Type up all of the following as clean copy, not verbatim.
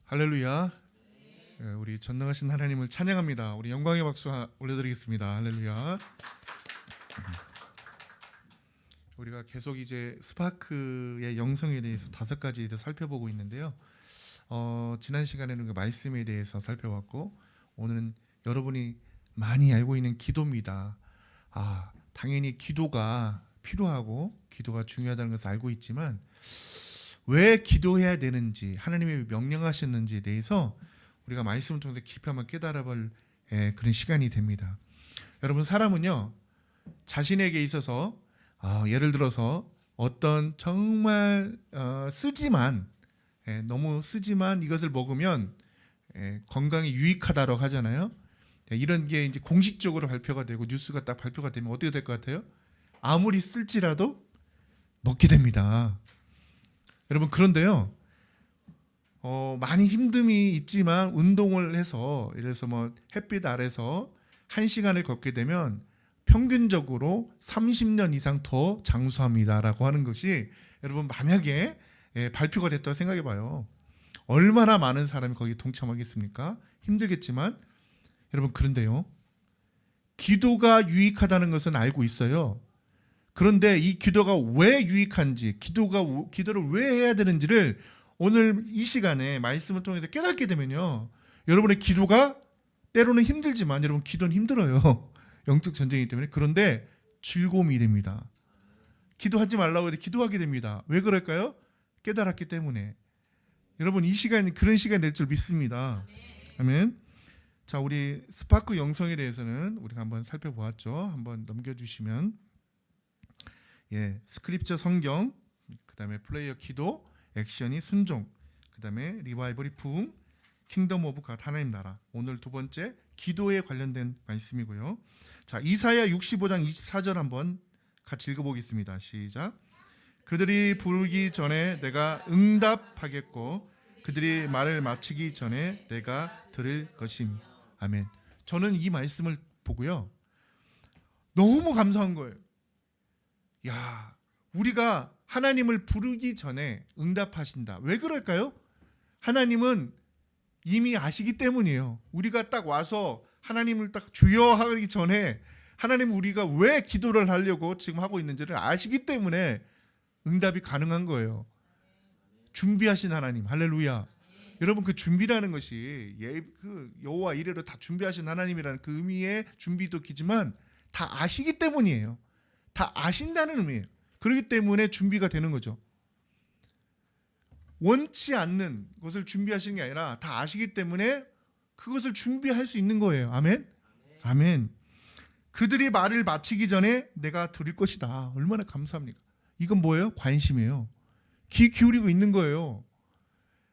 할렐루야. 우리 전능하신 하나님을 찬양합니다. 우리 영광의 박수 올려드리겠습니다. 할렐루야. 우리가 계속 이제 스파크의 영성에 대해서 5가지에 대해서 살펴보고 있는데요. 지난 시간에는 그 말씀에 대해서 살펴봤고, 오늘은 여러분이 많이 알고 있는 기도입니다. 당연히 기도가 필요하고 기도가 중요하다는 것을 알고 있지만, 왜 기도해야 되는지, 하나님이 명령하셨는지에 대해서 우리가 말씀을 통해서 깊이 한번 깨달아볼 그런 시간이 됩니다. 여러분, 사람은요, 자신에게 있어서 예를 들어서 어떤 정말 너무 쓰지만 이것을 먹으면 건강에 유익하다고 하잖아요. 이런 게 이제 공식적으로 발표가 되고 뉴스가 딱 발표가 되면 어떻게 될 것 같아요? 아무리 쓸지라도 먹게 됩니다. 여러분, 그런데요, 많이 힘듦이 있지만 운동을 해서, 예를 들어서 햇빛 아래서 1시간을 걷게 되면 평균적으로 30년 이상 더 장수합니다라고 하는 것이, 여러분, 만약에 발표가 됐다고 생각해 봐요. 얼마나 많은 사람이 거기에 동참하겠습니까? 힘들겠지만, 여러분, 그런데요, 기도가 유익하다는 것은 알고 있어요. 그런데 이 기도가 왜 유익한지, 기도를 왜 해야 되는지를 오늘 이 시간에 말씀을 통해서 깨닫게 되면요, 여러분의 기도가 때로는 힘들지만, 여러분, 기도는 힘들어요. 영적 전쟁이기 때문에. 그런데 즐거움이 됩니다. 기도하지 말라고 해도 기도하게 됩니다. 왜 그럴까요? 깨달았기 때문에. 여러분, 이 시간이 그런 시간이 될 줄 믿습니다. 아멘. 자, 우리 스파크 영성에 대해서는 우리가 한번 살펴보았죠. 한번 넘겨주시면, 스크립처 성경, 그 다음에 플레이어 기도, 액션이 순종, 그 다음에 리바이벌이 부흥, 킹덤 오브 갓 하나님 나라. 오늘 두 번째 기도에 관련된 말씀이고요. 자, 이사야 65장 24절 한번 같이 읽어보겠습니다. 시작. 그들이 부르기 전에 내가 응답하겠고 그들이 말을 마치기 전에 내가 들을 것임. 아멘. 저는 이 말씀을 보고요, 너무 감사한 거예요. 우리가 하나님을 부르기 전에 응답하신다. 왜 그럴까요? 하나님은 이미 아시기 때문이에요. 우리가 딱 와서 하나님을 딱 주여 하기 전에 하나님은 우리가 왜 기도를 하려고 지금 하고 있는지를 아시기 때문에 응답이 가능한 거예요. 준비하신 하나님, 할렐루야. 여러분, 그 준비라는 것이 그 여호와 이레로 다 준비하신 하나님이라는 그 의미의 준비도 기지만 다 아시기 때문이에요. 다 아신다는 의미예요. 그렇기 때문에 준비가 되는 거죠. 원치 않는 것을 준비하시는 게 아니라 다 아시기 때문에 그것을 준비할 수 있는 거예요. 아멘? 아멘. 그들이 말을 마치기 전에 내가 들을 것이다. 얼마나 감사합니까? 이건 뭐예요? 관심이에요. 귀 기울이고 있는 거예요.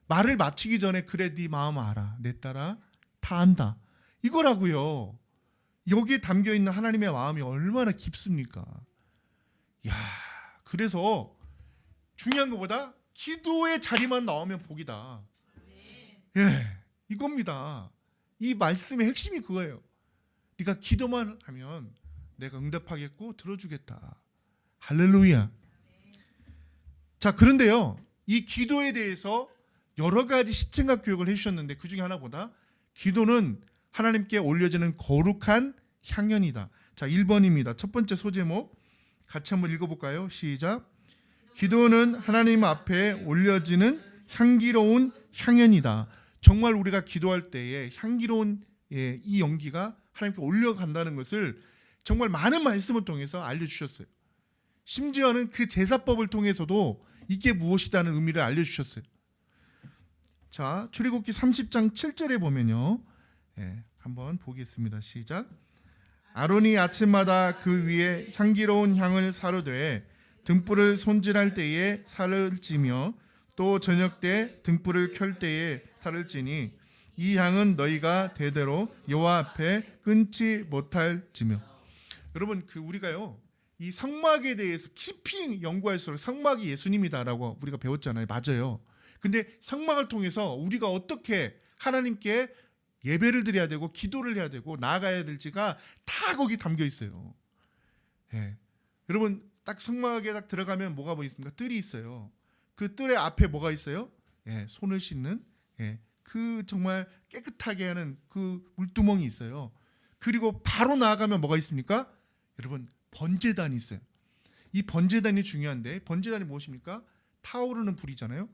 말을 마치기 전에 그래 네 마음 알아. 내 딸아 다 안다. 이거라고요. 여기에 담겨있는 하나님의 마음이 얼마나 깊습니까? 그래서 중요한 것보다 기도의 자리만 나오면 복이다. 이겁니다. 이 말씀의 핵심이 그거예요. 네가 기도만 하면 내가 응답하겠고 들어주겠다. 할렐루야. 자, 그런데요, 이 기도에 대해서 여러 가지 시청각 교육을 해주셨는데, 그 중에 하나보다 기도는 하나님께 올려지는 거룩한 향연이다. 자, 1번입니다. 첫 번째 소제목 같이 한번 읽어볼까요? 시작. 기도는 하나님 앞에 올려지는 향기로운 향연이다. 정말 우리가 기도할 때에 향기로운 이 연기가 하나님께 올려간다는 것을 정말 많은 말씀을 통해서 알려주셨어요. 심지어는 그 제사법을 통해서도 이게 무엇이다는 의미를 알려주셨어요. 자, 출애굽기 30장 7절에 보면요, 한번 보겠습니다. 시작. 아론이 아침마다 그 위에 향기로운 향을 사르되 등불을 손질할 때에 살을 찌며 또 저녁 때 등불을 켤 때에 살을 찌니 이 향은 너희가 대대로 여호와 앞에 끊지 못할지며. 여러분, 우리가요, 이 성막에 대해서 깊이 연구할수록 성막이 예수님이다라고 우리가 배웠잖아요. 맞아요. 근데 성막을 통해서 우리가 어떻게 하나님께 예배를 드려야 되고 기도를 해야 되고 나아가야 될지가 다 거기 담겨 있어요. 여러분, 딱 성막에 딱 들어가면 뭐가 있습니까? 뜰이 있어요. 그 뜰의 앞에 뭐가 있어요? 손을 씻는 그 정말 깨끗하게 하는 그 물두멍이 있어요. 그리고 바로 나아가면 뭐가 있습니까? 여러분, 번제단이 있어요. 이 번제단이 중요한데, 번제단이 무엇입니까? 타오르는 불이잖아요.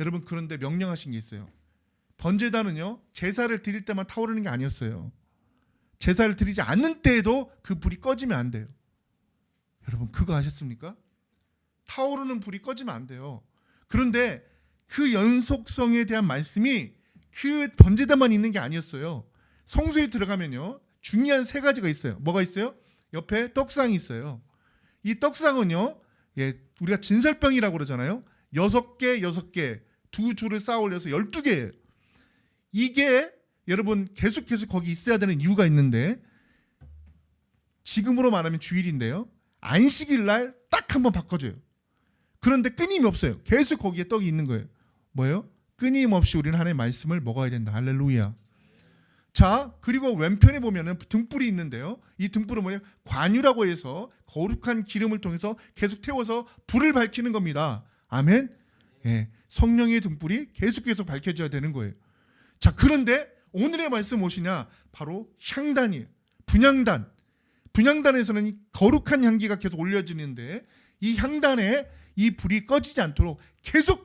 여러분, 그런데 명령하신 게 있어요. 번제단은요, 제사를 드릴 때만 타오르는 게 아니었어요. 제사를 드리지 않는 때에도 그 불이 꺼지면 안 돼요. 여러분, 그거 아셨습니까? 타오르는 불이 꺼지면 안 돼요. 그런데 그 연속성에 대한 말씀이 그 번제단만 있는 게 아니었어요. 성소에 들어가면요, 중요한 세 가지가 있어요. 뭐가 있어요? 옆에 떡상이 있어요. 이 떡상은요, 우리가 진설병이라고 그러잖아요. 6개 두 줄을 쌓아 올려서 12개예요. 이게 여러분 계속 거기 있어야 되는 이유가 있는데, 지금으로 말하면 주일인데요, 안식일 날 딱 한번 바꿔줘요. 그런데 끊임이 없어요. 계속 거기에 떡이 있는 거예요. 뭐예요? 끊임없이 우리는 하나님의 말씀을 먹어야 된다. 할렐루야. 자, 그리고 왼편에 보면은 등불이 있는데요, 이 등불은 뭐예요? 관유라고 해서 거룩한 기름을 통해서 계속 태워서 불을 밝히는 겁니다. 아멘. 성령의 등불이 계속 밝혀져야 되는 거예요. 자, 그런데 오늘의 말씀 무엇이냐? 바로 향단이에요. 분향단에서는 이 거룩한 향기가 계속 올려지는데, 이 향단에 이 불이 꺼지지 않도록 계속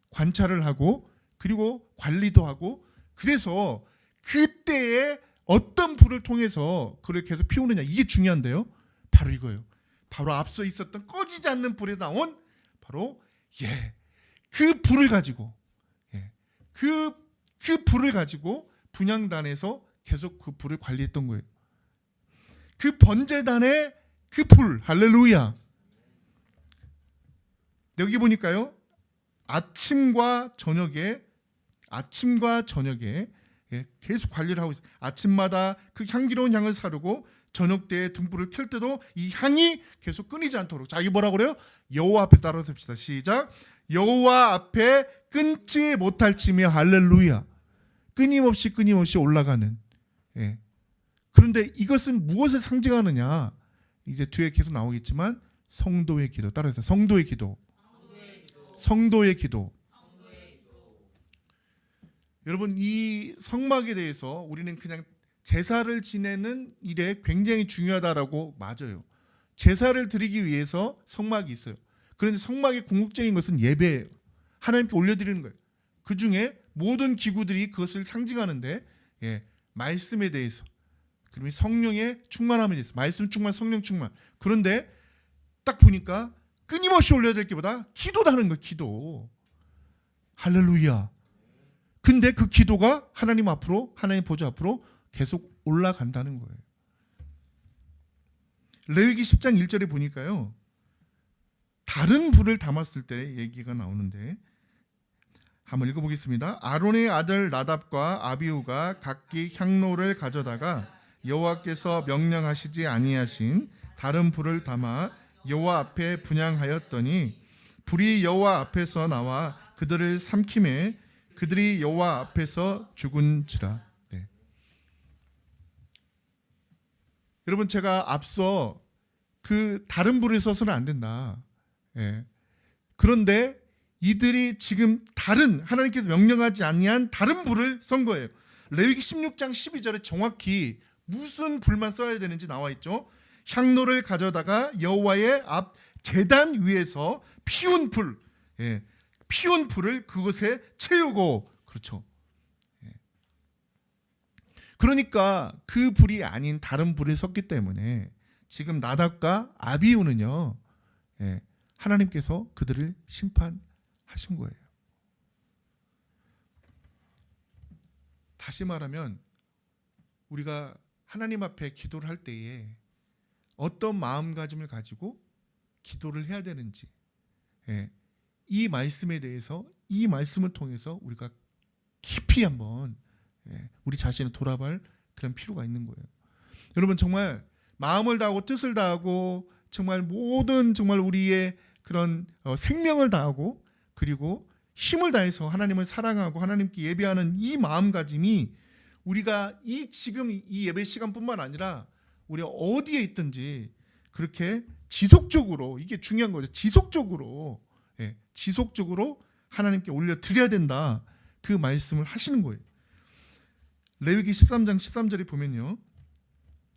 관찰을 하고, 그리고 관리도 하고, 그래서 그때에 어떤 불을 통해서 그를 계속 피우느냐, 이게 중요한데요. 바로 이거예요. 바로 앞서 있었던 꺼지지 않는 불에 나온 바로 그 불을 가지고 그 불을 가지고 분향단에서 계속 그 불을 관리했던 거예요. 그 번제단의 그 불, 할렐루야. 여기 보니까요, 아침과 저녁에 계속 관리를 하고 있어요. 아침마다 그 향기로운 향을 사르고 저녁 때에 등불을 켤 때도 이 향이 계속 끊이지 않도록. 자, 이게 뭐라고 그래요? 여호와 앞에 따라서 봅시다. 시작. 여호와 앞에 끊지 못할지며, 할렐루야. 끊임없이 올라가는. 그런데 이것은 무엇을 상징하느냐? 이제 뒤에 계속 나오겠지만 성도의 기도. 따라서 성도의 기도. 여러분, 이 성막에 대해서 우리는 그냥 제사를 지내는 일에 굉장히 중요하다라고, 맞아요. 제사를 드리기 위해서 성막이 있어요. 그런데 성막의 궁극적인 것은 예배예요. 하나님께 올려드리는 거예요. 그 중에 모든 기구들이 그것을 상징하는데, 말씀에 대해서, 그러면 성령의 충만함에 대해서, 말씀 충만, 성령 충만. 그런데 딱 보니까 끊임없이 올려야 될 게보다 기도다는 거예요. 기도. 할렐루야. 근데 그 기도가 하나님 앞으로, 하나님 보좌 앞으로 계속 올라간다는 거예요. 레위기 10장 1절에 보니까요, 다른 불을 담았을 때 얘기가 나오는데, 한번 읽어보겠습니다. 아론의 아들 나답과 아비후가 각기 향로를 가져다가 여호와께서 명령하시지 아니하신 다른 불을 담아 여호와 앞에 분향하였더니, 불이 여호와 앞에서 나와 그들을 삼키매 그들이 여호와 앞에서 죽은지라. 여러분, 제가 앞서 그 다른 불에 서서는 안 된다. 그런데 이들이 지금 다른, 하나님께서 명령하지 아니한 다른 불을 선 거예요. 레위기 16장 12절에 정확히 무슨 불만 써야 되는지 나와 있죠. 향로를 가져다가 여호와의 앞 제단 위에서 피운 불, 피운 불을 그것에 채우고. 그렇죠. 그러니까 그 불이 아닌 다른 불에 섰기 때문에 지금 나답과 아비후는요, 하나님께서 그들을 심판하신 거예요. 다시 말하면 우리가 하나님 앞에 기도를 할 때에 어떤 마음가짐을 가지고 기도를 해야 되는지, 이 말씀에 대해서, 이 말씀을 통해서 우리가 깊이 한번 우리 자신을 돌아볼 그런 필요가 있는 거예요. 여러분, 정말 마음을 다하고 뜻을 다하고 정말 모든 정말 우리의 그런 생명을 다하고, 그리고 힘을 다해서 하나님을 사랑하고 하나님께 예배하는 이 마음가짐이 우리가 지금 이 예배 시간뿐만 아니라 우리가 어디에 있든지 그렇게 지속적으로, 이게 중요한 거죠. 지속적으로 하나님께 올려드려야 된다. 그 말씀을 하시는 거예요. 레위기 13장 13절에 보면요.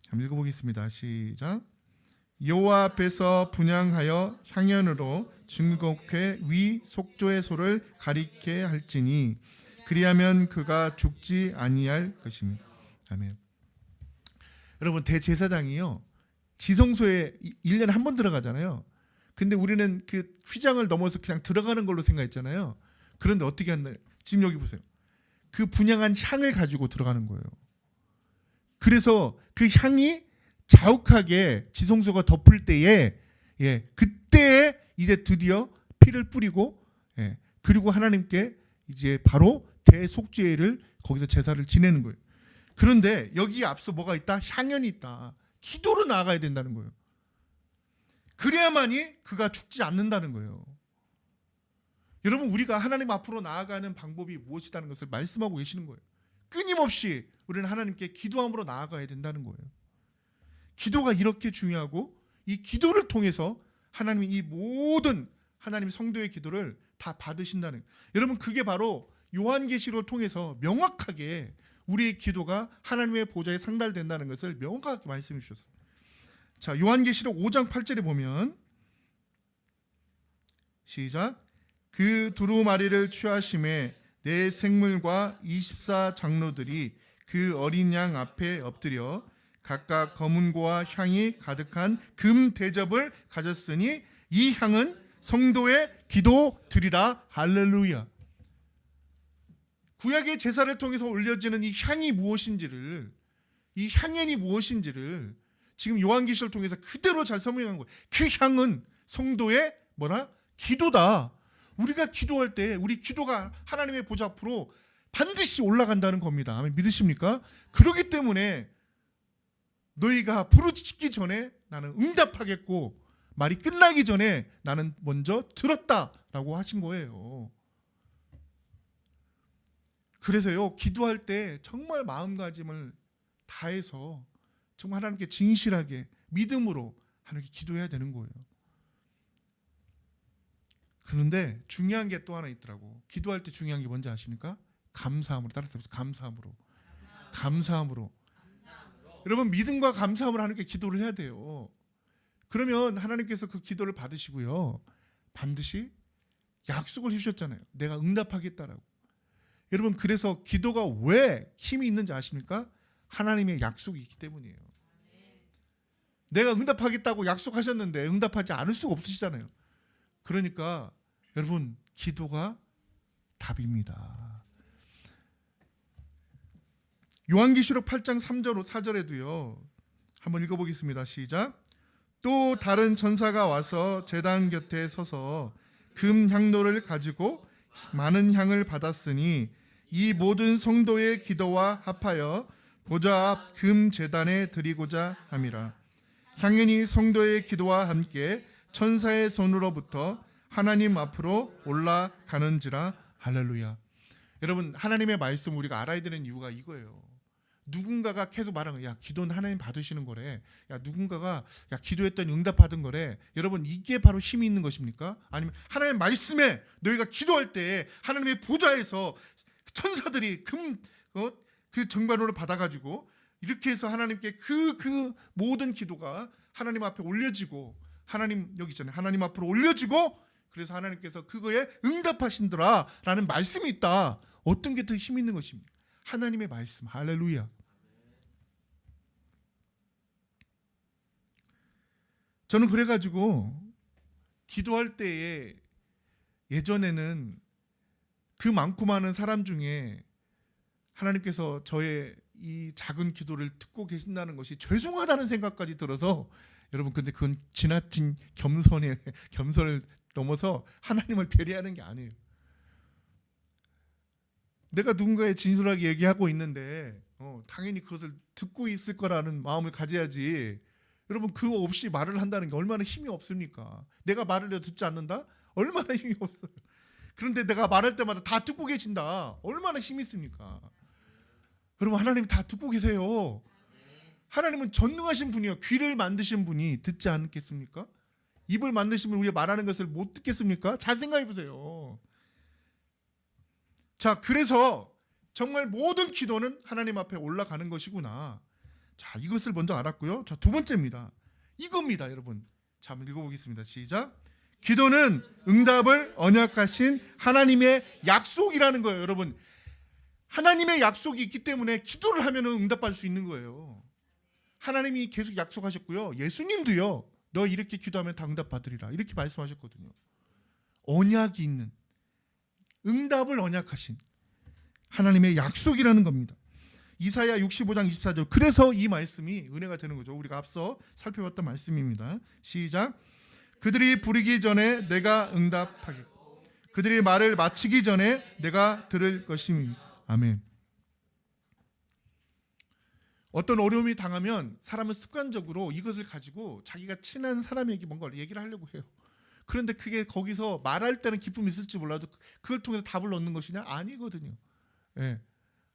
한번 읽어보겠습니다. 시작. 여호와 앞에서 분향하여 향연으로 증거케 위 속조의 소를 가리게 할지니 그리하면 그가 죽지 아니할 것입니다. 아멘. 여러분, 대제사장이요, 지성소에 1년에 한 번 들어가잖아요. 근데 우리는 그 휘장을 넘어서 그냥 들어가는 걸로 생각했잖아요. 그런데 어떻게 한다? 지금 여기 보세요. 그 분향한 향을 가지고 들어가는 거예요. 그래서 그 향이 자욱하게 지성소가 덮을 때에, 그때에 이제 드디어 피를 뿌리고, 그리고 하나님께 이제 바로 대속죄를 거기서 제사를 지내는 거예요. 그런데 여기에 앞서 뭐가 있다? 향연이 있다. 기도로 나아가야 된다는 거예요. 그래야만이 그가 죽지 않는다는 거예요. 여러분, 우리가 하나님 앞으로 나아가는 방법이 무엇이라는 것을 말씀하고 계시는 거예요. 끊임없이 우리는 하나님께 기도함으로 나아가야 된다는 거예요. 기도가 이렇게 중요하고, 이 기도를 통해서 하나님이 이 모든 하나님 성도의 기도를 다 받으신다는 거예요. 여러분, 그게 바로 요한계시록을 통해서 명확하게 우리의 기도가 하나님의 보좌에 상달된다는 것을 명확하게 말씀해 주셨어요. 자, 요한계시록 5장 8절에 보면 시작. 그 두루마리를 취하심에 내 생물과 24장로들이 그 어린 양 앞에 엎드려 각각 검은고와 향이 가득한 금 대접을 가졌으니 이 향은 성도의 기도 드리라. 할렐루야. 구약의 제사를 통해서 올려지는 이 향이 무엇인지를, 이 향연이 무엇인지를 지금 요한계시를 통해서 그대로 잘 설명한 거예요. 그 향은 성도의 뭐라? 기도다. 우리가 기도할 때 우리 기도가 하나님의 보좌 앞으로 반드시 올라간다는 겁니다. 아멘. 믿으십니까? 그렇기 때문에 너희가 부르짖기 전에 나는 응답하겠고 말이 끝나기 전에 나는 먼저 들었다라고 하신 거예요. 그래서요, 기도할 때 정말 마음가짐을 다해서 정말 하나님께 진실하게 믿음으로 하나님께 기도해야 되는 거예요. 그런데 중요한 게 또 하나 있더라고. 기도할 때 중요한 게 뭔지 아십니까? 감사함으로. 따라서 감사함으로. 여러분, 믿음과 감사함으로 하나님께 기도를 해야 돼요. 그러면 하나님께서 그 기도를 받으시고요, 반드시 약속을 해주셨잖아요. 내가 응답하겠다라고. 여러분, 그래서 기도가 왜 힘이 있는지 아십니까? 하나님의 약속이 있기 때문이에요. 내가 응답하겠다고 약속하셨는데 응답하지 않을 수가 없으시잖아요. 그러니까 여러분, 기도가 답입니다. 요한계시록 8장 3절 4절에도요. 한번 읽어보겠습니다. 시작. 또 다른 천사가 와서 제단 곁에 서서 금 향로를 가지고 많은 향을 받았으니 이 모든 성도의 기도와 합하여 보좌 앞 금 제단에 드리고자 함이라. 향연이 성도의 기도와 함께 천사의 손으로부터 하나님 앞으로 올라가는지라. 할렐루야. 여러분, 하나님의 말씀 우리가 알아야 되는 이유가 이거예요. 누군가가 계속 말하는 거야. 야, 기도는 하나님 받으시는 거래. 야, 누군가가 야, 기도했더니 응답받은 거래. 여러분, 이게 바로 힘이 있는 것입니까? 아니면 하나님의 말씀에 너희가 기도할 때 하나님의 보좌에서 천사들이 그 정관으로 받아가지고 이렇게 해서 하나님께 그 모든 기도가 하나님 앞에 올려지고, 하나님 여기 있잖아요. 하나님 앞으로 올려지고, 그래서 하나님께서 그거에 응답하신더라 라는 말씀이 있다. 어떤 게 더 힘 있는 것입니까? 하나님의 말씀. 할렐루야. 저는 그래가지고 기도할 때에 예전에는 그 많고 많은 사람 중에 하나님께서 저의 이 작은 기도를 듣고 계신다는 것이 죄송하다는 생각까지 들어서, 여러분, 근데 그건 지나친 겸손을 넘어서 하나님을 배려하는 게 아니에요. 내가 누군가에 진솔하게 얘기하고 있는데 당연히 그것을 듣고 있을 거라는 마음을 가져야지. 여러분, 그거 없이 말을 한다는 게 얼마나 힘이 없습니까? 내가 말을 해도 듣지 않는다? 얼마나 힘이 없어요. 그런데 내가 말할 때마다 다 듣고 계신다. 얼마나 힘이 있습니까? 여러분, 하나님 다 듣고 계세요. 하나님은 전능하신 분이요, 귀를 만드신 분이 듣지 않겠습니까? 입을 만드신 분 우리가 말하는 것을 못 듣겠습니까? 잘 생각해 보세요. 자, 그래서 정말 모든 기도는 하나님 앞에 올라가는 것이구나. 자, 이것을 먼저 알았고요. 자, 두 번째입니다. 이겁니다, 여러분. 자, 한번 읽어보겠습니다. 시작. 기도는 응답을 언약하신 하나님의 약속이라는 거예요, 여러분. 하나님의 약속이 있기 때문에 기도를 하면 응답받을 수 있는 거예요. 하나님이 계속 약속하셨고요. 예수님도요. 너 이렇게 기도하면 다 응답받으리라. 이렇게 말씀하셨거든요. 언약이 있는, 응답을 언약하신 하나님의 약속이라는 겁니다. 이사야 65장 24절. 그래서 이 말씀이 은혜가 되는 거죠. 우리가 앞서 살펴봤던 말씀입니다. 시작. 그들이 부르기 전에 내가 응답하겠고 그들이 말을 마치기 전에 내가 들을 것입니다. 아멘. 어떤 어려움이 당하면 사람은 습관적으로 이것을 가지고 자기가 친한 사람에게 뭔가 얘기를 하려고 해요. 그런데 그게 거기서 말할 때는 기쁨이 있을지 몰라도 그걸 통해서 답을 얻는 것이냐? 아니거든요. 예.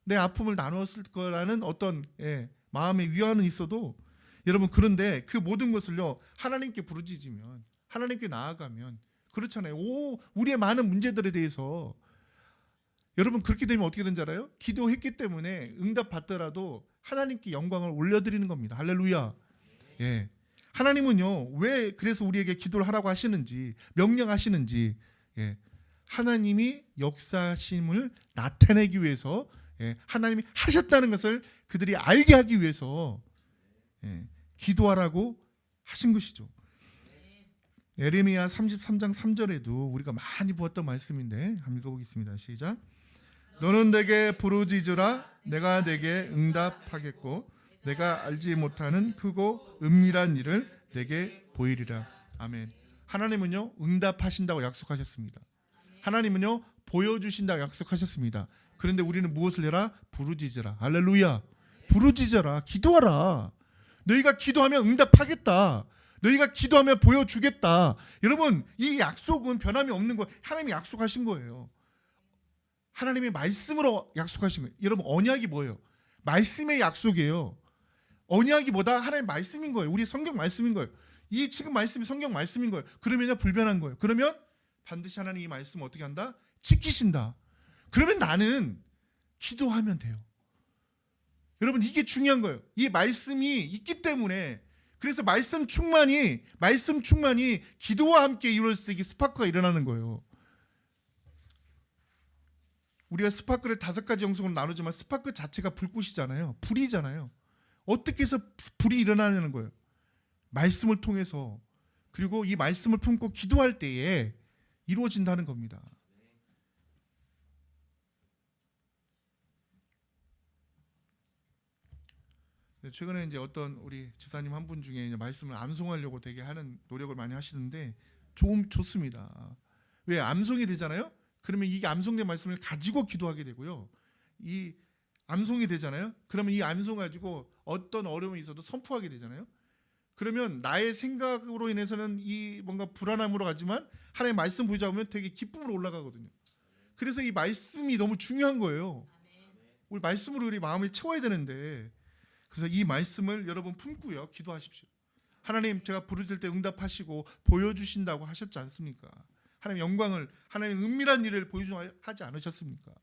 내 아픔을 나눴을 거라는 어떤 마음의 위안은 있어도 여러분, 그런데 그 모든 것을요 하나님께 부르짖으면, 하나님께 나아가면, 그렇잖아요. 우리의 많은 문제들에 대해서 여러분, 그렇게 되면 어떻게 되는지 알아요? 기도했기 때문에 응답 받더라도 하나님께 영광을 올려드리는 겁니다. 할렐루야. 예. 하나님은요 왜 그래서 우리에게 기도를 하라고 하시는지, 명령하시는지, 하나님이 역사심을 나타내기 위해서, 하나님이 하셨다는 것을 그들이 알게 하기 위해서 기도하라고 하신 것이죠. 예레미야 33장 3절에도 우리가 많이 보았던 말씀인데 한번 읽어보겠습니다. 시작. 너는 내게 부르짖으라 내가 내게 응답하겠고 내가 알지 못하는 크고 은밀한 일을 내게 보이리라. 아멘. 하나님은요 응답하신다고 약속하셨습니다. 하나님은요 보여주신다고 약속하셨습니다. 그런데 우리는 무엇을 해라? 부르짖으라. 할렐루야. 부르짖어라. 기도하라. 너희가 기도하면 응답하겠다. 너희가 기도하면 보여주겠다. 여러분, 이 약속은 변함이 없는 거예요. 하나님이 약속하신 거예요. 하나님의 말씀으로 약속하신 거예요. 여러분, 언약이 뭐예요? 말씀의 약속이에요. 언약이 뭐다? 하나님의 말씀인 거예요. 우리 성경 말씀인 거예요. 이 지금 말씀이 성경 말씀인 거예요. 그러면요 불변한 거예요. 그러면 반드시 하나님 이 말씀을 어떻게 한다? 지키신다. 그러면 나는 기도하면 돼요. 여러분, 이게 중요한 거예요. 이 말씀이 있기 때문에, 그래서 말씀 충만이 기도와 함께 이루어질 때 이게 스파크가 일어나는 거예요. 우리가 스파크를 5가지 영성으로 나누지만 스파크 자체가 불꽃이잖아요. 불이잖아요. 어떻게 해서 불이 일어나는 거예요? 말씀을 통해서, 그리고 이 말씀을 품고 기도할 때에 이루어진다는 겁니다. 최근에 이제 어떤 우리 집사님 한 분 중에 이제 말씀을 암송하려고 되게 하는 노력을 많이 하시는데 좋습니다. 왜? 암송이 되잖아요. 그러면 이 암송된 말씀을 가지고 기도하게 되고요. 이 암송이 되잖아요. 그러면 이 암송 가지고 어떤 어려움이 있어도 선포하게 되잖아요. 그러면 나의 생각으로 인해서는 이 뭔가 불안함으로 가지만 하나님의 말씀 붙잡으면 되게 기쁨으로 올라가거든요. 그래서 이 말씀이 너무 중요한 거예요. 우리 말씀으로 우리 마음을 채워야 되는데, 그래서 이 말씀을 여러분 품고요 기도하십시오. 하나님, 제가 부르짖을 때 응답하시고 보여주신다고 하셨지 않습니까? 하나님 영광을, 하나님 은밀한 일을 보여주지 않으셨습니까?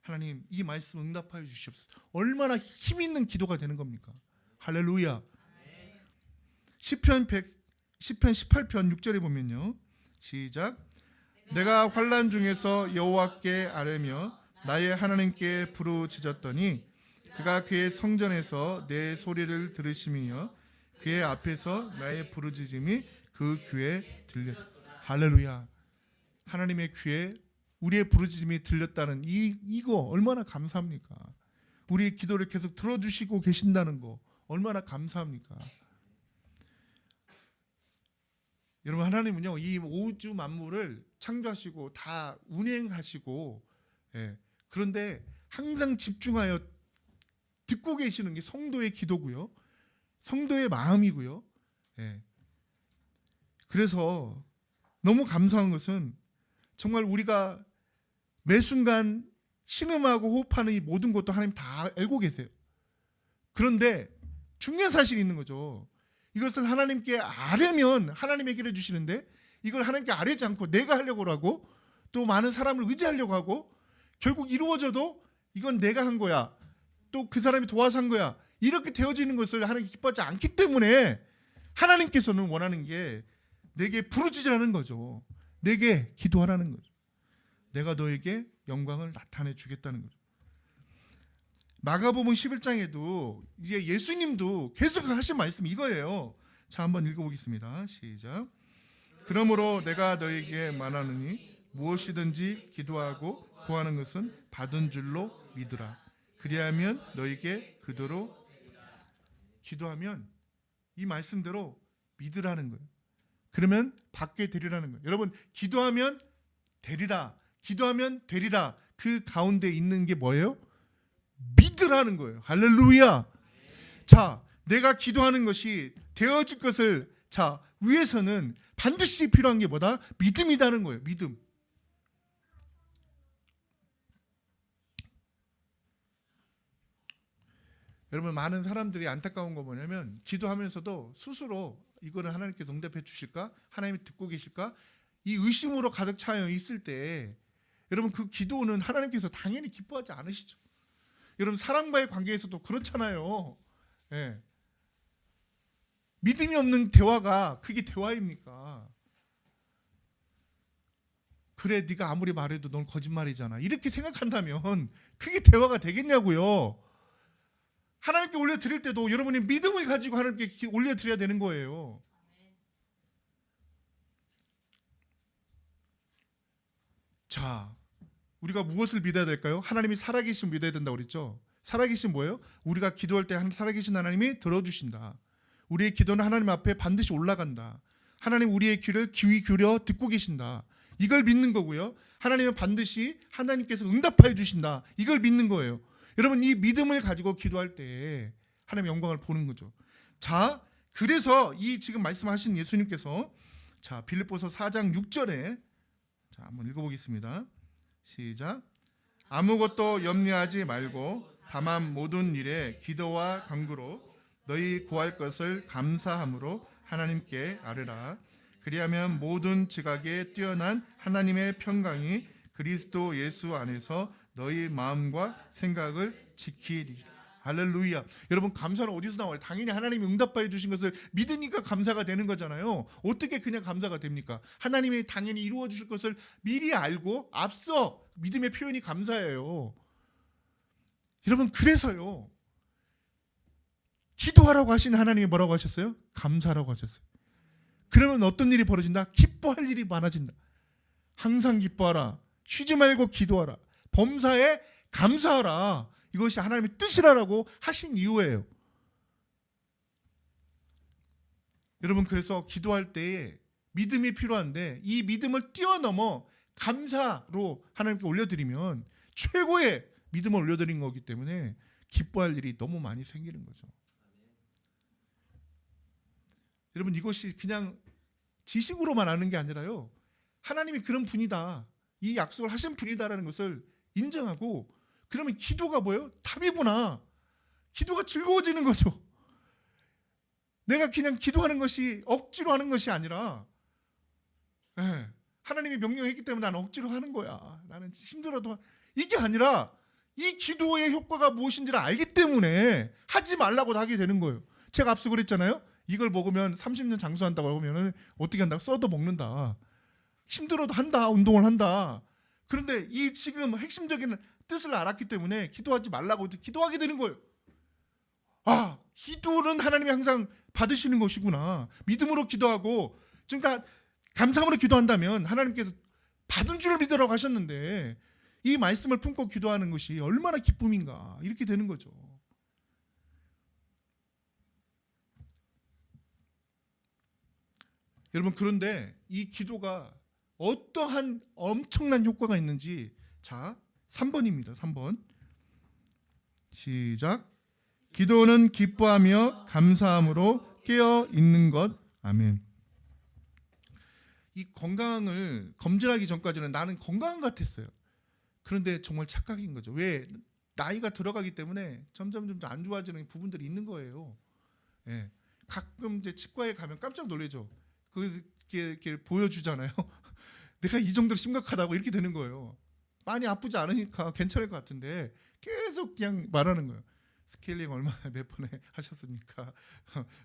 하나님, 이 말씀 응답하여 주시옵소서. 얼마나 힘 있는 기도가 되는 겁니까? 할렐루야. 시편 18편 6절에 보면요. 시작. 내가 환난 중에서 여호와께 아뢰며 나의 하나님께 부르짖었더니 그가 그의 성전에서 내 소리를 들으시며 그의 앞에서 나의 부르짖음이 그 귀에 들렸다. 할렐루야. 하나님의 귀에 우리의 부르짖음이 들렸다는 이거 얼마나 감사합니까? 우리의 기도를 계속 들어주시고 계신다는 거 얼마나 감사합니까? 여러분, 하나님은요 이 우주 만물을 창조하시고 다 운행하시고, 그런데 항상 집중하여 듣고 계시는 게 성도의 기도고요, 성도의 마음이고요. 그래서 너무 감사한 것은 정말 우리가 매 순간 신음하고 호흡하는 이 모든 것도 하나님 다 알고 계세요. 그런데 중요한 사실이 있는 거죠. 이것을 하나님께 아뢰면 하나님에게 해주시는데, 이걸 하나님께 아뢰지 않고 내가 하려고 하고 또 많은 사람을 의지하려고 하고 결국 이루어져도 이건 내가 한 거야. 또 그 사람이 도와서 한 거야. 이렇게 되어지는 것을 하나님 기뻐하지 않기 때문에 하나님께서는 원하는 게 내게 부르짖으라는 거죠. 내게 기도하라는 거죠. 내가 너에게 영광을 나타내 주겠다는 거죠. 마가복음 11장에도 이제 예수님도 계속 하신 말씀이 이거예요. 자, 한번 읽어보겠습니다. 시작. 그러므로 내가 너에게 말하느니 무엇이든지 기도하고 구하는 것은 받은 줄로 믿으라. 그리하면 너에게 그대로 기도하면 이 말씀대로 믿으라는 거예요. 그러면 받게 되리라는 거예요. 여러분, 기도하면 되리라. 기도하면 되리라. 그 가운데 있는 게 뭐예요? 믿으라는 거예요. 할렐루야. 자, 내가 기도하는 것이 되어질 것을 위해서는 반드시 필요한 게 뭐다? 믿음이라는 거예요. 믿음. 여러분, 많은 사람들이 안타까운 거 뭐냐면 기도하면서도 스스로 이거는 하나님께서 응답해 주실까? 하나님이 듣고 계실까? 이 의심으로 가득 차여 있을 때 여러분, 그 기도는 하나님께서 당연히 기뻐하지 않으시죠. 여러분, 사람과의 관계에서도 그렇잖아요. 예. 믿음이 없는 대화가 그게 대화입니까? 그래, 네가 아무리 말해도 넌 거짓말이잖아. 이렇게 생각한다면 그게 대화가 되겠냐고요. 하나님께 올려드릴 때도 여러분이 믿음을 가지고 하나님께 올려드려야 되는 거예요. 자, 우리가 무엇을 믿어야 될까요? 하나님이 살아계신 믿어야 된다고 그랬죠. 살아계신 뭐예요? 우리가 기도할 때 살아계신 하나님이 들어주신다. 우리의 기도는 하나님 앞에 반드시 올라간다. 하나님 우리의 귀를 귀 기울여 듣고 계신다. 이걸 믿는 거고요. 하나님은 반드시 하나님께서 응답하여 주신다. 이걸 믿는 거예요. 여러분, 이 믿음을 가지고 기도할 때 하나님의 영광을 보는 거죠. 자, 그래서 이 지금 말씀하신 예수님께서 빌립보서 4장 6절에 한번 읽어보겠습니다. 시작. 아무것도 염려하지 말고 다만 모든 일에 기도와 간구로 너희 구할 것을 감사함으로 하나님께 아뢰라. 그리하면 모든 지각에 뛰어난 하나님의 평강이 그리스도 예수 안에서 너희 마음과 생각을 지키리라. 할렐루야. 여러분, 감사는 어디서 나와요? 당연히 하나님이 응답하여 주신 것을 믿으니까 감사가 되는 거잖아요. 어떻게 그냥 감사가 됩니까? 하나님이 당연히 이루어 주실 것을 미리 알고 앞서 믿음의 표현이 감사예요. 여러분, 그래서요, 기도하라고 하신 하나님이 뭐라고 하셨어요? 감사라고 하셨어요. 그러면 어떤 일이 벌어진다? 기뻐할 일이 많아진다. 항상 기뻐하라. 쉬지 말고 기도하라. 범사에 감사하라. 이것이 하나님의 뜻이라고 하신 이유예요. 여러분, 그래서 기도할 때에 믿음이 필요한데 이 믿음을 뛰어넘어 감사로 하나님께 올려드리면 최고의 믿음을 올려드린 거기 때문에 기뻐할 일이 너무 많이 생기는 거죠. 여러분, 이것이 그냥 지식으로만 아는 게 아니라요, 하나님이 그런 분이다, 이 약속을 하신 분이다라는 것을 인정하고, 그러면 기도가 뭐예요? 답이구나. 기도가 즐거워지는 거죠. 내가 그냥 기도하는 것이 억지로 하는 것이 아니라, 하나님이 명령했기 때문에 나는 억지로 하는 거야. 나는 힘들어도 이게 아니라 이 기도의 효과가 무엇인지를 알기 때문에 하지 말라고도 하게 되는 거예요. 제가 앞서 그랬잖아요. 이걸 먹으면 30년 장수한다고 하면 어떻게 한다고? 써도 먹는다. 힘들어도 한다. 운동을 한다. 그런데 이 지금 핵심적인 뜻을 알았기 때문에 기도하지 말라고 기도하게 되는 거예요. 아, 기도는 하나님이 항상 받으시는 것이구나. 믿음으로 기도하고 지금 다 감사함으로 기도한다면 하나님께서 받은 줄 믿으라고 하셨는데 이 말씀을 품고 기도하는 것이 얼마나 기쁨인가, 이렇게 되는 거죠. 여러분, 그런데 이 기도가 어떠한 엄청난 효과가 있는지, 자, 3번입니다. 3번 시작. 기도는 기뻐하며 감사함으로 깨어 있는 것. 아멘. 이 건강을 검진하기 전까지는 나는 건강한 것 같았어요. 그런데 정말 착각인 거죠. 왜? 나이가 들어가기 때문에 점점 안 좋아지는 부분들이 있는 거예요. 예. 가끔 이제 치과에 가면 깜짝 놀라죠. 그게 이렇게 보여주잖아요. 내가 이 정도로 심각하다고 이렇게 되는 거예요. 많이 아프지 않으니까 괜찮을 것 같은데 계속 그냥 말하는 거예요. 스케일링 얼마나 몇 번에 하셨습니까?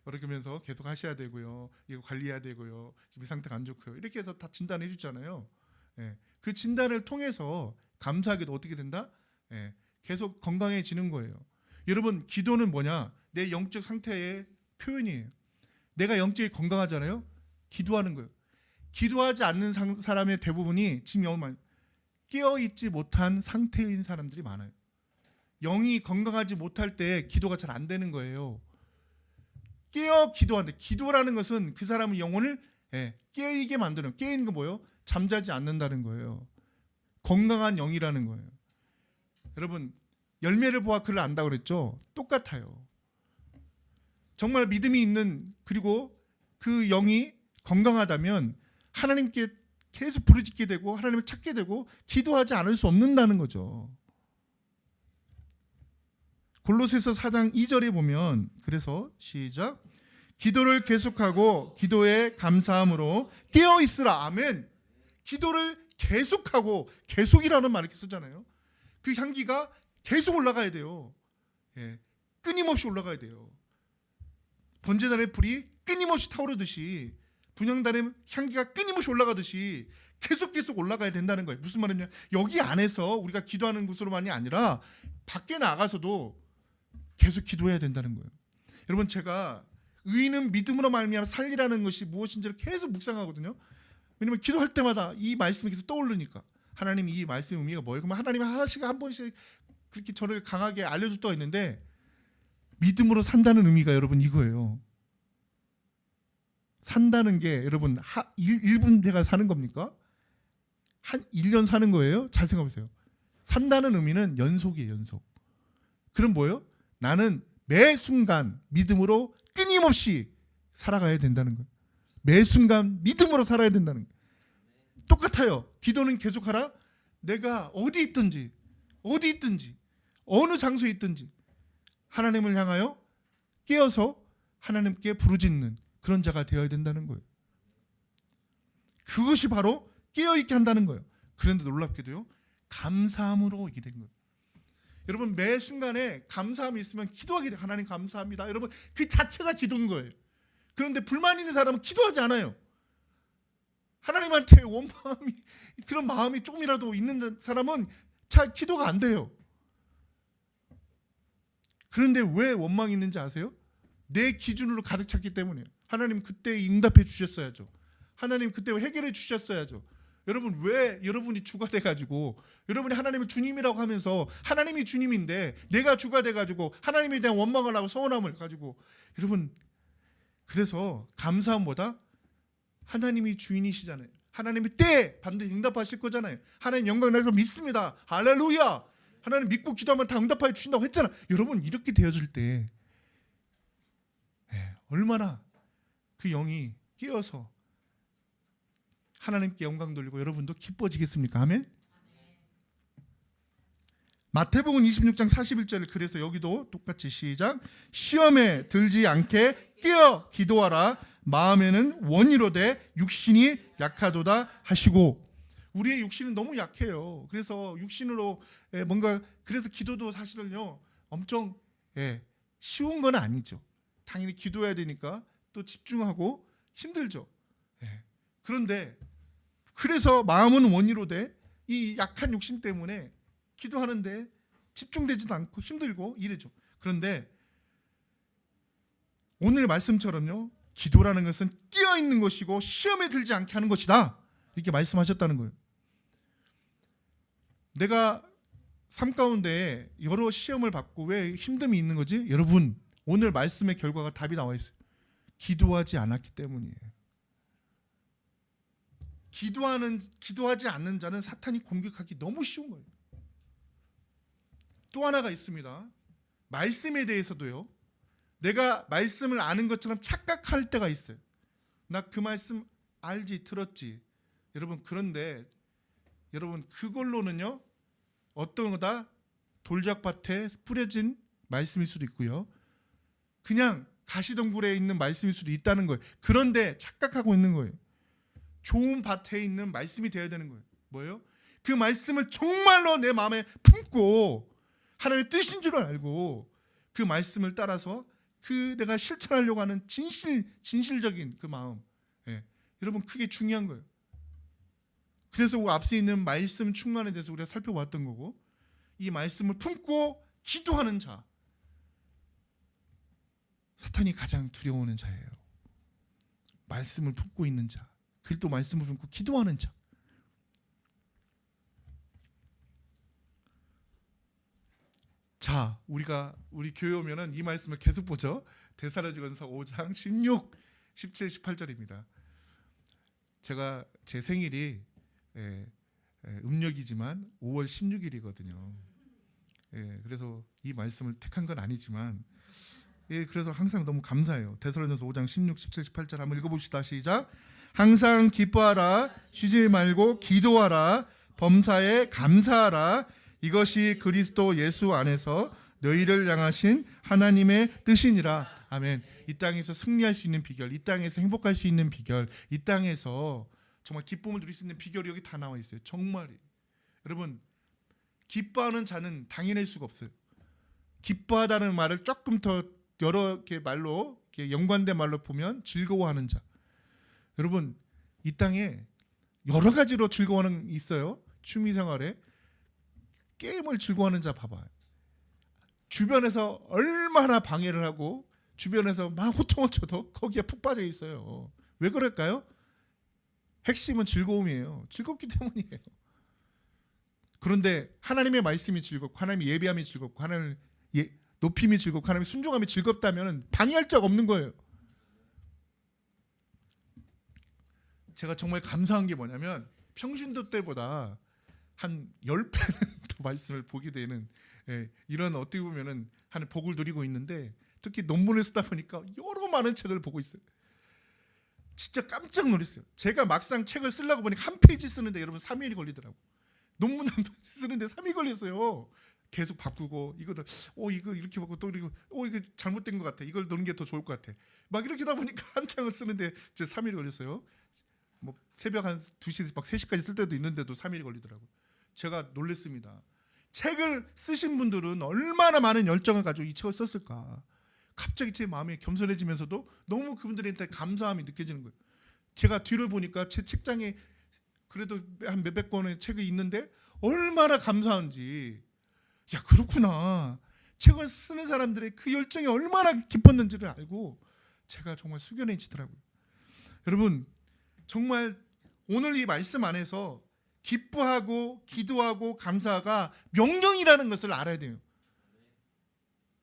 이렇게 하면서 계속 하셔야 되고요. 이거 관리해야 되고요. 지금 이 상태가 안 좋고요. 이렇게 해서 다 진단해 주잖아요. 예. 그 진단을 통해서 감사하게도 어떻게 된다? 예. 계속 건강해지는 거예요. 여러분, 기도는 뭐냐? 내 영적 상태의 표현이에요. 내가 영적이 건강하잖아요. 기도하는 거예요. 기도하지 않는 사람의 대부분이 지금 영만 깨어있지 못한 상태인 사람들이 많아요. 영이 건강하지 못할 때 기도가 잘 안 되는 거예요. 깨어 기도하는데, 기도라는 것은 그 사람의 영혼을 깨이게 만드는, 깨있는 거 뭐예요? 잠자지 않는다는 거예요. 건강한 영이라는 거예요. 여러분, 열매를 보아 그를 안다고 그랬죠? 똑같아요. 정말 믿음이 있는, 그리고 그 영이 건강하다면 하나님께 계속 부르짖게 되고 하나님을 찾게 되고 기도하지 않을 수 없는다는 거죠. 골로새서 4장 2절에 보면, 그래서 시작, 기도를 계속하고 기도에 감사함으로 깨어 있으라. 아멘. 기도를 계속하고, 계속이라는 말을 이렇게 쓰잖아요. 그 향기가 계속 올라가야 돼요. 예, 끊임없이 올라가야 돼요. 번제단의 불이 끊임없이 타오르듯이, 분향단의 향기가 끊임없이 올라가듯이 계속 올라가야 된다는 거예요. 무슨 말이냐? 여기 안에서 우리가 기도하는 곳으로만이 아니라 밖에 나가서도 계속 기도해야 된다는 거예요. 여러분, 제가 의인은 믿음으로 말미암아 살리라는 것이 무엇인지를 계속 묵상하거든요. 왜냐면 기도할 때마다 이 말씀이 계속 떠오르니까, 하나님 이 말씀의 의미가 뭐예요? 그러면 하나님이 하나씩 한 번씩 그렇게 저를 강하게 알려줄 때가 있는데, 믿음으로 산다는 의미가 여러분 이거예요. 산다는 게 여러분 1분 내가 사는 겁니까? 한 1년 사는 거예요? 잘 생각해 보세요. 산다는 의미는 연속이에요, 연속. 그럼 뭐예요? 나는 매 순간 믿음으로 끊임없이 살아가야 된다는 거예요. 매 순간 믿음으로 살아야 된다는 거예요. 똑같아요. 기도는 계속하라. 내가 어디 있든지 어느 장소에 있든지 하나님을 향하여 깨어서 하나님께 부르짖는 그런 자가 되어야 된다는 거예요. 그것이 바로 깨어있게 한다는 거예요. 그런데 놀랍게도요, 감사함으로 이게 된 거예요. 여러분, 매 순간에 감사함이 있으면 기도하게 돼요. 하나님 감사합니다. 여러분, 그 자체가 기도인 거예요. 그런데 불만 있는 사람은 기도하지 않아요. 하나님한테 원망이, 그런 마음이 조금이라도 있는 사람은 잘 기도가 안 돼요. 그런데 왜 원망이 있는지 아세요? 내 기준으로 가득 찼기 때문이에요. 하나님 그때 응답해 주셨어야죠. 하나님 그때 해결해 주셨어야죠. 여러분, 왜 여러분이 주가 돼가지고, 여러분이 하나님을 주님이라고 하면서 하나님이 주님인데 내가 주가 돼가지고 하나님에 대한 원망을 하고 서운함을 가지고, 여러분, 그래서 감사함보다 하나님이 주인이시잖아요. 하나님이 때 반드시 응답하실 거잖아요. 하나님 영광 나서 믿습니다. 할렐루야. 하나님 믿고 기도하면 다 응답하여 주신다고 했잖아. 여러분, 이렇게 되어질 때 얼마나 그 영이 깨어서 하나님께 영광 돌리고 여러분도 기뻐지겠습니까? 아멘. 마태복음 26장 41절, 그래서 여기도 똑같이 시작, 시험에 들지 않게 깨어 기도하라. 마음에는 원이로되 육신이 약하도다 하시고. 우리의 육신은 너무 약해요. 그래서 육신으로 뭔가, 그래서 기도도 사실은요 엄청 쉬운 건 아니죠. 당연히 기도해야 되니까 또 집중하고 힘들죠. 그런데 그래서 마음은 원이로되, 이 약한 육신 때문에 기도하는데 집중되지도 않고 힘들고 이래죠. 그런데 오늘 말씀처럼요, 기도라는 것은 끼어있는 것이고 시험에 들지 않게 하는 것이다, 이렇게 말씀하셨다는 거예요. 내가 삶 가운데 여러 시험을 받고 왜 힘듦이 있는 거지? 여러분, 오늘 말씀의 결과가 답이 나와 있어요. 기도하지 않았기 때문이에요. 기도하지 않는 자는 사탄이 공격하기 너무 쉬운 거예요. 또 하나가 있습니다. 말씀에 대해서도요, 내가 말씀을 아는 것처럼 착각할 때가 있어요. 나 그 말씀 알지, 들었지. 여러분, 그런데 여러분, 그걸로는요 어떤 거다 돌짝밭에 뿌려진 말씀일 수도 있고요, 그냥 가시덤굴에 있는 말씀일 수도 있다는 거예요. 그런데 착각하고 있는 거예요. 좋은 밭에 있는 말씀이 되어야 되는 거예요. 뭐예요? 그 말씀을 정말로 내 마음에 품고 하나님의 뜻인 줄 알고 그 말씀을 따라서 그 내가 실천하려고 하는 진실적인 그 마음, 예. 여러분 그게 중요한 거예요. 그래서 앞서 있는 말씀 충만에 대해서 우리가 살펴봤던 거고, 이 말씀을 품고 기도하는 자, 사탄이 가장 두려워하는 자예요. 말씀을 품고 있는 자, 그리고 말씀을 품고 기도하는 자. 자, 우리 교회 오면은 이 말씀을 계속 보죠. 데살로니가전서 5장 16, 17, 18절입니다. 제가 제 생일이 음력이지만 5월 16일이거든요. 그래서 이 말씀을 택한 건 아니지만, 그래서 항상 너무 감사해요. 데살로니가전서 5장 16, 17, 18절 한번 읽어봅시다. 시작. 항상 기뻐하라, 쉬지 말고 기도하라, 범사에 감사하라. 이것이 그리스도 예수 안에서 너희를 향하신 하나님의 뜻이니라. 아멘. 이 땅에서 승리할 수 있는 비결, 이 땅에서 행복할 수 있는 비결, 이 땅에서 정말 기쁨을 누릴 수 있는 비결이 여기 다 나와 있어요. 정말이. 여러분, 기뻐하는 자는 당연할 수가 없어요. 기뻐하다는 말을 조금 더 여러 개 말로, 연관된 말로 보면 즐거워하는 자. 여러분, 이 땅에 여러 가지로 즐거워하는 있어요. 취미생활에 게임을 즐거워하는 자 봐봐요. 주변에서 얼마나 방해를 하고 주변에서 막 호통을 쳐도 거기에 푹 빠져 있어요. 왜 그럴까요? 핵심은 즐거움이에요. 즐겁기 때문이에요. 그런데 하나님의 말씀이 즐겁고 하나님의 예배함이 즐겁고 하나님의 높임이 즐겁고 하나님의 순종함이 즐겁다면 방해할 자가 없는 거예요. 제가 정말 감사한 게 뭐냐면 평신도 때보다 한 10배는 더 말씀을 보게 되는, 이런 어떻게 보면은 하는 복을 누리고 있는데, 특히 논문을 쓰다 보니까 여러 많은 책을 보고 있어요. 진짜 깜짝 놀랐어요. 제가 막상 책을 쓰려고 보니까 한 페이지 쓰는데 여러분 3일이 걸리더라고. 논문 한 페이지 쓰는데 3일 걸렸어요. 계속 바꾸고 이거 이렇게 바꾸고 또 그리고 이거 잘못된 것 같아. 이걸 넣는 게 더 좋을 것 같아. 막 이렇게 하다 보니까 한 장을 쓰는데 제 3일이 걸렸어요. 뭐 새벽 한 2시 막 3시까지 쓸 때도 있는데도 3일이 걸리더라고. 제가 놀랐습니다. 책을 쓰신 분들은 얼마나 많은 열정을 가지고 이 책을 썼을까. 갑자기 제 마음이 겸손해지면서도 너무 그분들한테 감사함이 느껴지는 거예요. 제가 뒤를 보니까 제 책장에 그래도 한 몇백 권의 책이 있는데 얼마나 감사한지. 야, 그렇구나. 책을 쓰는 사람들의 그 열정이 얼마나 깊었는지를 알고 제가 정말 숙연해지더라고요. 여러분, 정말 오늘 이 말씀 안에서 기뻐하고 기도하고 감사가 명령이라는 것을 알아야 돼요.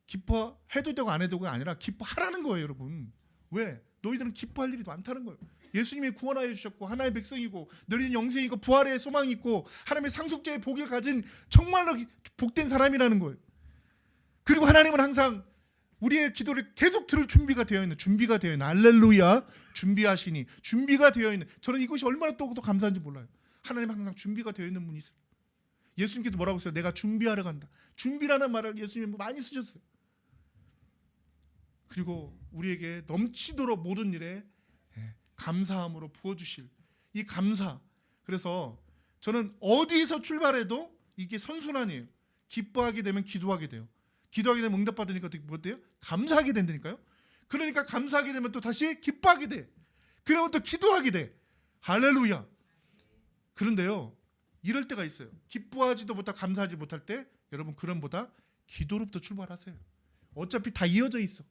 기뻐해도 되고 안 해도 되고 아니라 기뻐하라는 거예요, 여러분. 왜? 너희들은 기뻐할 일이 많다는 거예요. 예수님이 구원하여 주셨고 하나님의 백성이고 너희는 영생이고 부활의 소망이 있고 하나님의 상속자의 복을 가진 정말로 복된 사람이라는 거예요. 그리고 하나님은 항상 우리의 기도를 계속 들을 준비가 되어 있는 할렐루야. 준비하시니 준비가 되어 있는, 저는 이것이 얼마나 또 감사한지 몰라요. 하나님 항상 준비가 되어 있는 분이세요. 예수님께서 뭐라고 했어요? 내가 준비하러 간다. 준비라는 말을 예수님이 많이 쓰셨어요. 그리고 우리에게 넘치도록 모든 일에 감사함으로 부어주실 이 감사. 그래서 저는 어디서 출발해도 이게 선순환이에요. 기뻐하게 되면 기도하게 돼요. 기도하게 되면 응답받으니까 어떻게 뭐 돼요? 감사하게 된다니까요. 그러니까 감사하게 되면 또 다시 기뻐하게 돼. 그러면 또 기도하게 돼. 할렐루야. 그런데요, 이럴 때가 있어요. 기뻐하지도 못하고 감사하지 못할 때 여러분 그럼보다 기도로부터 출발하세요. 어차피 다 이어져 있어.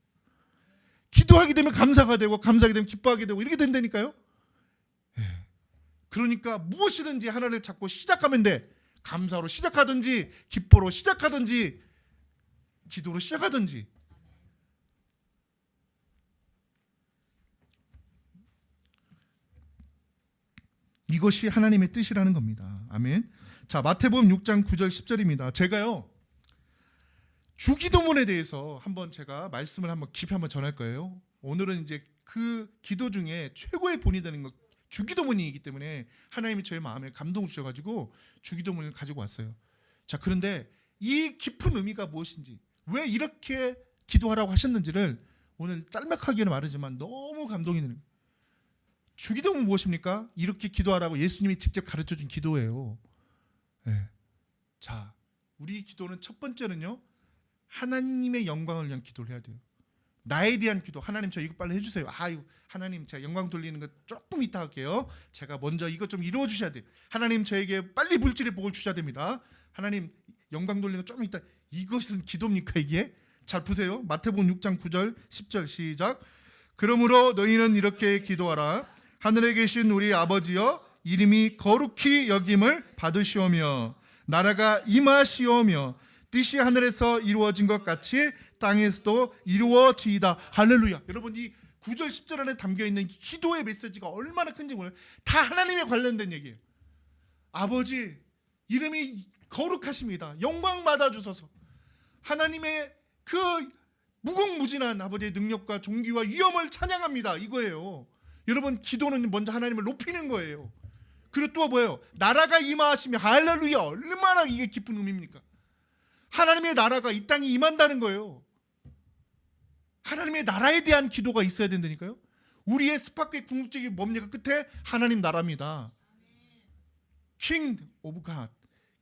기도하게 되면 감사가 되고 감사하게 되면 기뻐하게 되고 이렇게 된다니까요. 그러니까 무엇이든지 하나를 잡고 시작하면 돼. 감사로 시작하든지 기뻐로 시작하든지 기도로 시작하든지. 이것이 하나님의 뜻이라는 겁니다. 아멘. 자, 마태복음 6장 9절 10절입니다. 제가요 주기도문에 대해서 한번 제가 말씀을 한번 깊이 한번 전할 거예요. 오늘은 이제 그 기도 중에 최고의 본이 되는 것 주기도문이기 때문에 하나님이 저의 마음에 감동을 주셔가지고 주기도문을 가지고 왔어요. 자, 그런데 이 깊은 의미가 무엇인지, 왜 이렇게 기도하라고 하셨는지를 오늘 짤막하게는 말하지만 너무 감동이 되는 거예요. 주기도문 무엇입니까? 이렇게 기도하라고 예수님이 직접 가르쳐준 기도예요. 예. 자, 우리 기도는 첫 번째는요, 하나님의 영광을 위한 기도를 해야 돼요. 나에 대한 기도. 하나님 저 이거 빨리 해주세요. 아유 하나님 제가 영광 돌리는 거 조금 이따 할게요. 제가 먼저 이거 좀 이루어 주셔야 돼요. 하나님 저에게 빨리 물질의 복을 주셔야 됩니다. 하나님 영광 돌리는 거 조금 이따. 이것은 기도입니까 이게? 잘 보세요. 마태복음 6장 9절 10절 시작. 그러므로 너희는 이렇게 기도하라. 하늘에 계신 우리 아버지여, 이름이 거룩히 여김을 받으시오며 나라가 임하시오며 뜻이 하늘에서 이루어진 것 같이 땅에서도 이루어지이다. 할렐루야. 여러분 이 9절 10절 안에 담겨있는 기도의 메시지가 얼마나 큰지 몰라요. 다 하나님에 관련된 얘기예요. 아버지 이름이 거룩하십니다. 영광 받아주소서. 하나님의 그 무궁무진한 아버지의 능력과 존귀와 위엄을 찬양합니다. 이거예요. 여러분 기도는 먼저 하나님을 높이는 거예요. 그리고 또 뭐예요? 나라가 임하시며 할렐루야. 얼마나 이게 깊은 의미입니까? 하나님의 나라가 이 땅에 임한다는 거예요. 하나님의 나라에 대한 기도가 있어야 된다니까요. 우리의 스파크의 궁극적이 뭡니까? 끝에 하나님 나라입니다. King of God,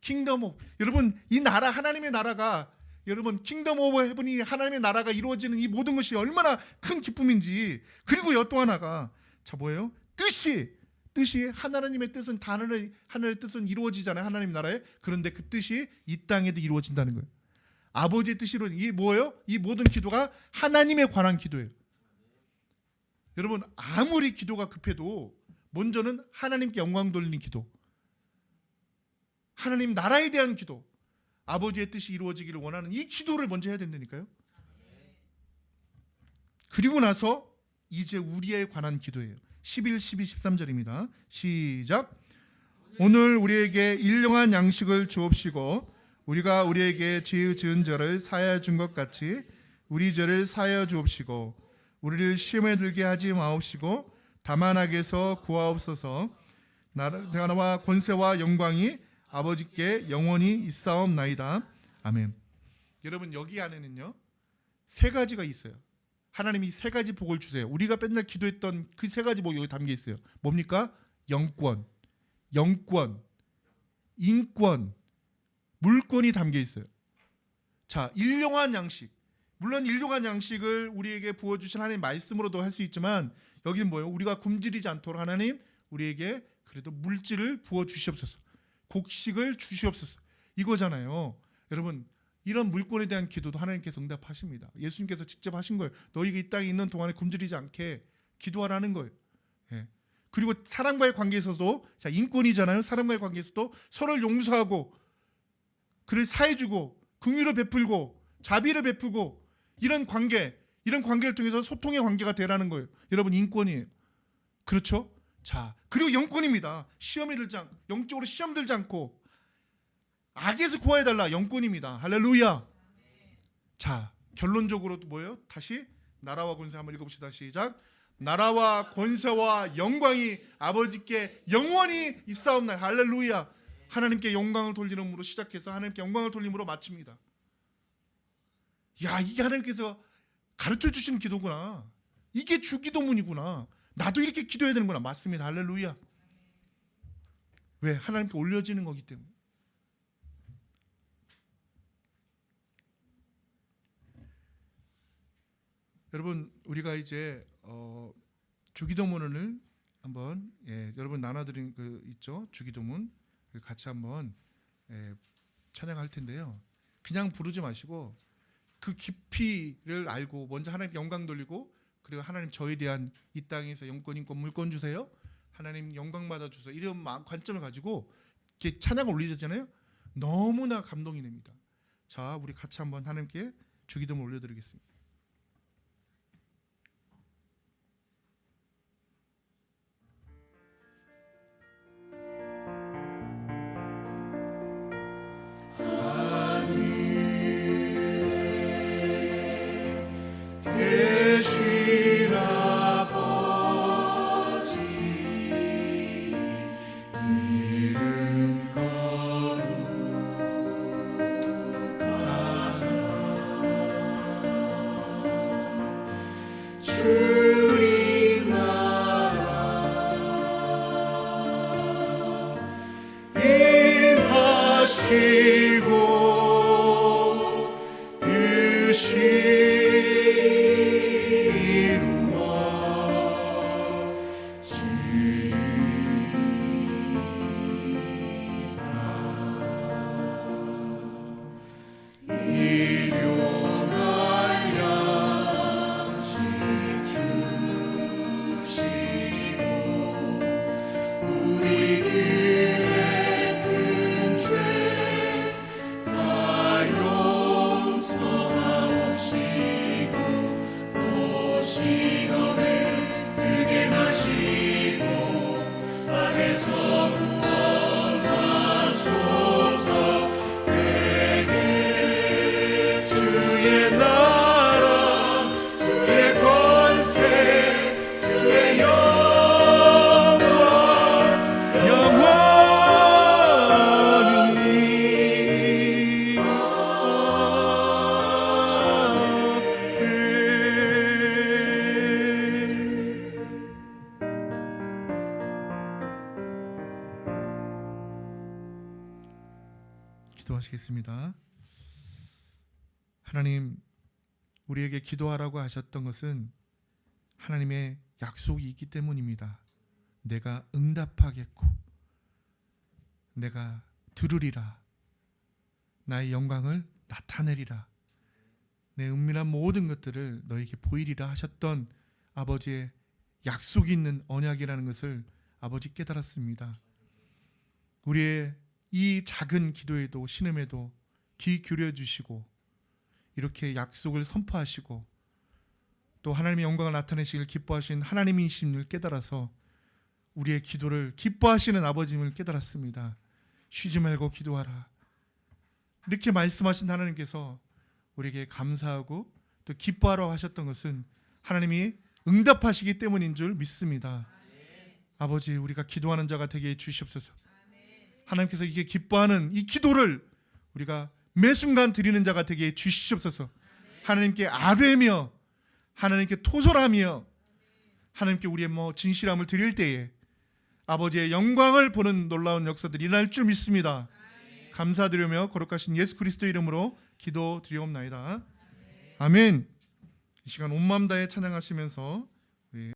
Kingdom of. 여러분 이 나라 하나님의 나라가 여러분 킹덤 오브 헤븐이 하나님의 나라가 이루어지는 이 모든 것이 얼마나 큰 기쁨인지. 그리고요 또 하나가 자 뭐예요? 뜻이 하나님의 뜻은 다 하늘의 뜻은 이루어지잖아요. 하나님 나라에. 그런데 그 뜻이 이 땅에도 이루어진다는 거예요. 아버지의 뜻으로. 이 뭐예요? 이 모든 기도가 하나님에 관한 기도예요. 여러분 아무리 기도가 급해도 먼저는 하나님께 영광 돌리는 기도, 하나님 나라에 대한 기도, 아버지의 뜻이 이루어지기를 원하는 이 기도를 먼저 해야 된다니까요. 그리고 나서 이제 우리에 관한 기도예요. 11, 12, 13절입니다. 시작. 오늘 우리에게 일용한 양식을 주옵시고 우리가 우리에게 죄 지은 자를 사하여 준 것 같이 우리 죄를 사하여 주옵시고 우리를 시험에 들게 하지 마옵시고 다만 악에서 구하옵소서. 나라와 권세와 영광이 아버지께 영원히 있사옵나이다. 아멘. 여러분 여기 안에는요 세 가지가 있어요. 하나님이 세 가지 복을 주세요. 우리가 맨날 기도했던 그 세 가지 복이 여기 담겨 있어요. 뭡니까? 영권, 인권, 물권이 담겨 있어요. 자, 일용한 양식. 물론 일용한 양식을 우리에게 부어주신 하나님 말씀으로도 할 수 있지만 여기는 뭐예요? 우리가 굶주리지 않도록 하나님 우리에게 그래도 물질을 부어주시옵소서. 곡식을 주시옵소서. 이거잖아요. 여러분 이런 물권에 대한 기도도 하나님께서 응답하십니다. 예수님께서 직접 하신 거예요. 너희가 이 땅에 있는 동안에 굶주리지 않게 기도하라는 거예요. 예. 그리고 사람과의 관계에서도 자 인권이잖아요. 사람과의 관계에서도 서로를 용서하고 그를 사해주고 긍휼을 베풀고 자비를 베푸고 이런 관계를 통해서 소통의 관계가 되라는 거예요. 여러분 인권이에요. 그렇죠? 자 그리고 영권입니다. 영적으로 시험 들지 않고 악에서 구하여달라. 영권입니다. 할렐루야. 자 결론적으로 뭐예요? 다시 나라와 권세 한번 읽어봅시다. 시작. 나라와 권세와 영광이 아버지께 영원히 있사옵나이다. 할렐루야. 하나님께 영광을 돌리는으로 시작해서 하나님께 영광을 돌림으로 마칩니다. 야 이게 하나님께서 가르쳐 주시는 기도구나. 이게 주기도문이구나. 나도 이렇게 기도해야 되는구나. 맞습니다. 할렐루야. 왜? 하나님께 올려지는 거기 때문에. 여러분 우리가 이제 주기도문을 한번 여러분 나눠드린 그 있죠. 주기도문 같이 한번 찬양할 텐데요. 그냥 부르지 마시고 그 깊이를 알고 먼저 하나님께 영광 돌리고 그리고 하나님 저에 대한 이 땅에서 영권 인권 물권 주세요. 하나님 영광 받아 주세요. 이런 관점을 가지고 이렇게 찬양을 올리잖아요. 너무나 감동이 됩니다. 자 우리 같이 한번 하나님께 주기도문 올려드리겠습니다. 기도하시겠습니다. 하나님, 우리에게 기도하라고 하셨던 것은 하나님의 약속이 있기 때문입니다. 내가 응답하겠고 내가 들으리라. 나의 영광을 나타내리라. 내 은밀한 모든 것들을 너에게 보이리라 하셨던 아버지의 약속이 있는 언약이라는 것을 아버지 깨달았습니다. 우리의 이 작은 기도에도 신음에도 귀 기울여 주시고 이렇게 약속을 선포하시고 또 하나님의 영광을 나타내시길 기뻐하신 하나님이심을 깨달아서 우리의 기도를 기뻐하시는 아버지임을 깨달았습니다. 쉬지 말고 기도하라. 이렇게 말씀하신 하나님께서 우리에게 감사하고 또 기뻐하라고 하셨던 것은 하나님이 응답하시기 때문인 줄 믿습니다. 아버지, 우리가 기도하는 자가 되게 해 주시옵소서. 하나님께서 이게 기뻐하는 이 기도를 우리가 매 순간 드리는 자가 되게 해 주시옵소서. 하나님께 아뢰며 하나님께 토설하며 하나님께 우리의 진실함을 드릴 때에 아버지의 영광을 보는 놀라운 역사들이 일어날 줄 믿습니다. 감사드리며 거룩하신 예수 그리스도 이름으로 기도드리옵나이다. 아멘. 이 시간 온 마음 다해 찬양하시면서